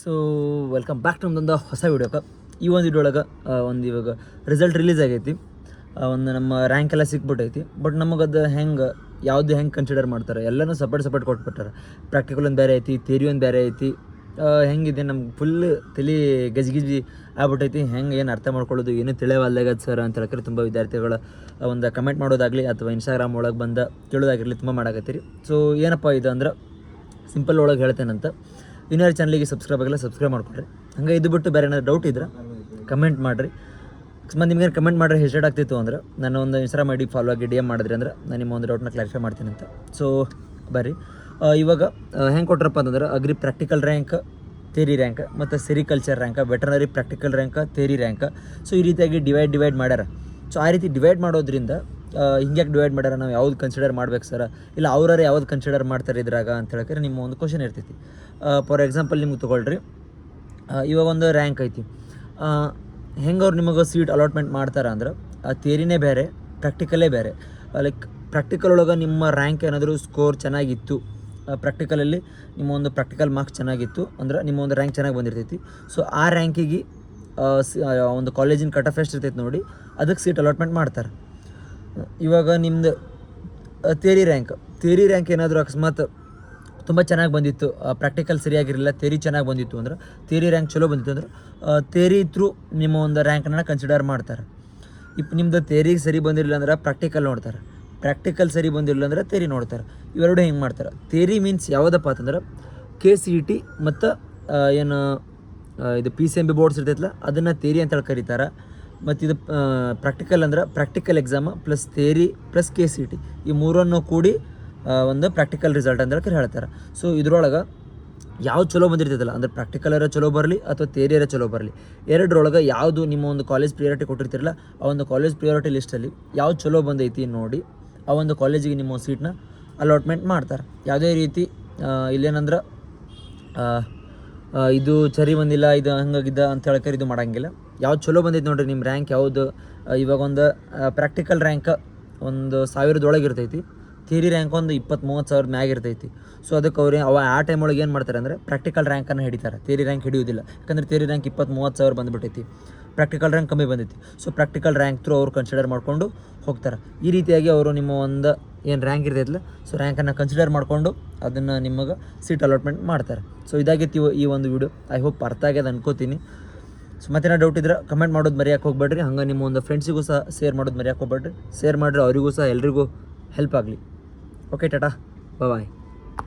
So welcome back to ನಮ್ಮದೊಂದು ಹೊಸ ವೀಡಿಯೋಕ್ಕೆ. ಈ ಒಂದು ವಿಡಿಯೋ ಒಂದು ಇವಾಗ ರಿಸಲ್ಟ್ ರಿಲೀಸ್ ಆಗೈತಿ. ಒಂದು ನಮ್ಮ ರ್ಯಾಂಕ್ ಎಲ್ಲ ಸಿಕ್ಬಿಟ್ಟೈತಿ. ಬಟ್ ನಮಗದು ಯಾವುದು ಹೆಂಗೆ ಕನ್ಸಿಡರ್ ಮಾಡ್ತಾರೆ, ಎಲ್ಲನೂ ಸಪ್ರೇಟ್ ಕೊಟ್ಬಿಟ್ಟಾರೆ. ಪ್ರಾಕ್ಟಿಕಲ್ ಒಂದು ಬೇರೆ ಐತಿ, ಥಿಯರಿ ಒಂದು ಬೇರೆ ಐತಿ. ಹೆಂಗಿದೆ ನಮ್ಗೆ ಫುಲ್ ತಲೆ ಗಜ್ಗಿಜಿ ಆಗ್ಬಿಟ್ಟೈತಿ. ಏನು ಅರ್ಥ ಮಾಡ್ಕೊಳ್ಳೋದು ಏನೂ ತಿಳಿಯವಲ್ದಾಗದು ಸರ್ ಅಂತ ಹೇಳ್ತಾರೆ ತುಂಬ ವಿದ್ಯಾರ್ಥಿಗಳು ಒಂದು ಕಮೆಂಟ್ ಮಾಡೋದಾಗಲಿ ಅಥವಾ ಇನ್ಸ್ಟಾಗ್ರಾಮ್ ಒಳಗೆ ಬಂದು ಕೇಳೋದಾಗಿರಲಿ ತುಂಬ ಮಾಡಾಕತ್ತೀರಿ. ಸೊ ಏನಪ್ಪ ಇದು ಅಂದ್ರೆ ಸಿಂಪಲ್ ಒಳಗೆ ಹೇಳ್ತೇನಂತ. ಇನ್ನೊಂದು ಚಾನಲಿಗೆ ಸಬ್ಸ್ಕ್ರೈಬ್ ಆಗಿಲ್ಲ, ಸಬ್ಸ್ಕ್ರೈಬ್ ಮಾಡ್ಕೊಡ್ರಿ. ಹಂಗೆ ಇದು ಬಿಟ್ಟು ಬೇರೆ ಏನಾದ್ರು ಡೌಟ್ ಇದ್ರೆ ಕಮೆಂಟ್ ಮಾಡಿರಿ. ಅಕಸ್ಮಾತ್ ನಿಮ್ಗೆ ಕಮೆಂಟ್ ಮಾಡಿದ್ರೆ ಹೆಸ್ಟೇಟ್ ಆಗ್ತಿತ್ತು ಅಂದ್ರೆ ನಾನು ಒಂದು ಇನ್ಸ್ಟಾಗ್ರಾಮ್ ಐಡಿ ಫಾಲೋ ಆಗಿ DM ಮಾಡಿದ್ರಿ ಅಂದ್ರೆ ನಾನು ನಿಮ್ಮ ಒಂದು ಡೌಟ್ನ ಕ್ಲಾರಿಫೈ ಮಾಡ್ತೀನಿ ಅಂತ. ಸೊ ಬರ್ರಿ, ಇವಾಗ ಹೆಂಗೆ ಕೊಟ್ರಪ್ಪ ಅಂತಂದ್ರೆ agri practical rank, theory rank ಮತ್ತು sericulture rank, veterinary practical rank, theory rank. So ಈ ರೀತಿಯಾಗಿ ಡಿವೈಡ್ ಮಾಡ್ಯಾರ. ಸೊ ಆ ರೀತಿ ಡಿವೈಡ್ ಮಾಡೋದ್ರಿಂದ ಹಿಂಗ್ಯಾಕೆ ಡಿವೈಡ್ ಮಾಡ್ಯಾರ, ನಾವು ಯಾವ್ದು ಕನ್ಸಿಡರ್ ಮಾಡ್ಬೇಕು ಸರ, ಇಲ್ಲ ಅವ್ರವ್ರು ಯಾವ್ದು ಕನ್ಸಿಡರ್ ಮಾಡ್ತಾರೆ ಇದ್ರಾಗ ಅಂತ ಹೇಳ್ತಾರೆ ನಿಮ್ಮ ಒಂದು ಕ್ವಶನ್ ಇರ್ತೈತಿ. ಫಾರ್ ಎಕ್ಸಾಂಪಲ್ ನಿಮ್ಗೆ ತೊಗೊಳ್ರಿ, ಇವಾಗ ಒಂದು ರ್ಯಾಂಕ್ ಐತಿ. ಹೆಂಗೆ ಅವ್ರು ನಿಮಗೆ ಸೀಟ್ ಅಲಾಟ್ಮೆಂಟ್ ಮಾಡ್ತಾರೆ ಅಂದ್ರೆ ಥಿಯರಿನೇ ಬೇರೆ, ಪ್ರಾಕ್ಟಿಕಲೇ ಬೇರೆ. ಲೈಕ್ ಪ್ರಾಕ್ಟಿಕಲ್ ಒಳಗೆ ನಿಮ್ಮ ರ್ಯಾಂಕ್ ಏನಾದರೂ ಸ್ಕೋರ್ ಚೆನ್ನಾಗಿತ್ತು, ಪ್ರಾಕ್ಟಿಕಲಲ್ಲಿ ನಿಮ್ಮ ಒಂದು ಪ್ರಾಕ್ಟಿಕಲ್ ಮಾರ್ಕ್ಸ್ ಚೆನ್ನಾಗಿತ್ತು ಅಂದ್ರೆ ನಿಮ್ಮ ಒಂದು ರ್ಯಾಂಕ್ ಚೆನ್ನಾಗಿ ಬಂದಿರ್ತೈತಿ. ಸೊ ಆ ರ್ಯಾಂಕಿಗೆ ಒಂದು ಕಾಲೇಜಿನ ಕಟ್ ಆಫ್ ಎಷ್ಟು ಇರ್ತೈತೆ ನೋಡಿ, ಅದಕ್ಕೆ ಸೀಟ್ ಅಲಾಟ್ಮೆಂಟ್ ಮಾಡ್ತಾರೆ. ಇವಾಗ ನಿಮ್ಮದು ಥಿಯರಿ ರ್ಯಾಂಕ್ ಏನಾದರೂ ಅಕಸ್ಮಾತ್ ತುಂಬ ಚೆನ್ನಾಗಿ ಬಂದಿತ್ತು, ಪ್ರಾಕ್ಟಿಕಲ್ ಸರಿಯಾಗಿರಲಿಲ್ಲ, ಥಿಯರಿ ಚೆನ್ನಾಗಿ ಬಂದಿತ್ತು ಅಂದ್ರೆ, ಥಿಯರಿ ರ್ಯಾಂಕ್ ಚಲೋ ಬಂದಿತ್ತು ಅಂದ್ರೆ ಥಿಯರಿ ಥ್ರೂ ನಿಮ್ಮ ಒಂದು ರ್ಯಾಂಕನ್ನು ಕನ್ಸಿಡರ್ ಮಾಡ್ತಾರೆ. ನಿಮ್ಮದು ಥಿಯರಿಗೆ ಸರಿ ಬಂದಿರಲಿಲ್ಲ ಅಂದ್ರೆ ಪ್ರಾಕ್ಟಿಕಲ್ ನೋಡ್ತಾರೆ, ಪ್ರಾಕ್ಟಿಕಲ್ ಸರಿ ಬಂದಿರಲಿಲ್ಲ ಅಂದ್ರೆ ಥಿಯರಿ ನೋಡ್ತಾರೆ. ಇವೆರಡು ಹೆಂಗೆ ಮಾಡ್ತಾರೆ. ಥಿಯರಿ ಮೀನ್ಸ್ ಯಾವುದಪ್ಪ ಅಂತಂದ್ರೆ KCET ಮತ್ತು ಏನು ಇದು PCMB ಬೋರ್ಡ್ಸ್ ಇರ್ತೈತಲ್ಲ ಅದನ್ನು ಥಿಯರಿ ಅಂತೇಳಿ ಕರೀತಾರೆ. ಮತ್ತು ಇದು ಪ್ರಾಕ್ಟಿಕಲ್ ಅಂದ್ರೆ practical exam plus theory plus KCET ಈ ಮೂರನ್ನು ಕೂಡಿ ಒಂದು ಪ್ರಾಕ್ಟಿಕಲ್ ರಿಸಲ್ಟ್ ಅಂತೇಳಿ ಹೇಳ್ತಾರೆ. ಸೊ ಇದ್ರೊಳಗೆ ಯಾವ್ದು ಚಲೋ ಬಂದಿರ್ತೈತಲ್ಲ ಅಂದ್ರೆ ಪ್ರಾಕ್ಟಿಕಲರ ಚಲೋ ಬರಲಿ ಅಥವಾ ಥಿಯರಿಯರ ಚಲೋ ಬರಲಿ, ಎರಡರೊಳಗೆ ಯಾವುದು ನಿಮ್ಮ ಒಂದು ಕಾಲೇಜ್ ಪ್ರಿಯಾರಿಟಿ ಕೊಟ್ಟಿರ್ತಿರಲ್ಲ ಆ ಒಂದು ಕಾಲೇಜ್ ಪ್ರಿಯಾರಿಟಿ ಲಿಸ್ಟಲ್ಲಿ ಯಾವ್ದು ಚಲೋ ಬಂದೈತಿ ನೋಡಿ ಆ ಒಂದು ಕಾಲೇಜಿಗೆ ನಿಮ್ಮ ಸೀಟ್ನ ಅಲಾಟ್ಮೆಂಟ್ ಮಾಡ್ತಾರೆ. ಯಾವುದೇ ರೀತಿ ಇಲ್ಲೇನಂದ್ರೆ ಇದು ಸರಿ ಬಂದಿಲ್ಲ, ಇದು ಹಂಗಾಗಿದ್ದ ಅಂತ ಹೇಳ್ಕರೆ ಇದು ಮಾಡೋಂಗಿಲ್ಲ. ಯಾವ್ದು ಚಲೋ ಬಂದೈತೆ ನೋಡಿರಿ ನಿಮ್ಮ ರ್ಯಾಂಕ್ ಯಾವುದು. ಇವಾಗ ಒಂದು ಪ್ರಾಕ್ಟಿಕಲ್ ರ್ಯಾಂಕ್ ಒಂದು 1000 ಇರ್ತೈತಿ, ಥಿಯರಿ ರ್ಯಾಂಕ್ ಒಂದು 20-30 ಸಾವಿರ ಮ್ಯಾಗ ಇರ್ತೈತಿ. ಸೊ ಅದಕ್ಕೆ ಅವ್ರು ಆ ಟೈಮ್ ಒಳಗೆ ಏನು ಮಾಡ್ತಾರೆ ಅಂದರೆ ಪ್ರಾಕ್ಟಿಕಲ್ ರ್ಯಾಂಕನ್ನು ಹಿಡಿತಾರೆ, ಥಿಯರಿ ರ್ಯಾಂಕ್ ಹಿಡಿಯೋದಿಲ್ಲ. ಯಾಕಂದರೆ ಥಿಯರಿ ರ್ಯಾಂಕ್ 20-30 ಸಾವಿರ ಬಂದುಬಿಟ್ಟೈತಿ, ಪ್ರಾಕ್ಟಿಕಲ್ ರ್ಯಾಂಕ್ ಕಮ್ಮಿ ಬಂದೈತಿ. ಸೊ ಪ್ರಾಕ್ಟಿಕಲ್ ರ್ಯಾಂಕ್ ಥ್ರೂ ಅವ್ರು ಕನ್ಸಿಡರ್ ಮಾಡಿಕೊಂಡು ಹೋಗ್ತಾರೆ. ಈ ರೀತಿಯಾಗಿ ಅವರು ನಿಮ್ಮ ಒಂದು ಏನು ರ್ಯಾಂಕ್ ಇರ್ತೈತಲ್ಲ ಸೊ ರ್ಯಾಂಕನ್ನು ಕನ್ಸಿಡರ್ ಮಾಡಿಕೊಂಡು ಅದನ್ನು ನಿಮಗೆ ಸೀಟ್ ಅಲಾಟ್ಮೆಂಟ್ ಮಾಡ್ತಾರೆ. ಸೊ ಇದಾಗಿತ್ತು ಈ ಒಂದು ವಿಡಿಯೋ. ಐ ಹೋಪ್ ಅರ್ಥ ಆಗ್ಯದ ಅನ್ಕೋತೀನಿ. ಸೊ ಮತ್ತೇನೋ ಡೌಟ್ ಇದ್ರೆ ಕಮೆಂಟ್ ಮಾಡೋದು ಮರೆಯೋಕೆ ಹೋಗ್ಬೇಡ್ರಿ. ಹಂಗೆ ನಿಮ್ಮ ಒಂದು ಫ್ರೆಂಡ್ಸಿಗೂ ಸಹ ಶೇರ್ ಮಾಡೋದು ಮರೆಯೋಕೆ ಹೋಗ್ಬೇಡ್ರಿ. ಶೇರ್ ಮಾಡಿದ್ರೆ ಅವರಿಗೂ ಸಹ ಎಲ್ರಿಗೂ ಹೆಲ್ಪ್ ಆಗಲಿ. ಓಕೆ, ಟಾಟಾ, ಬಾಯ್.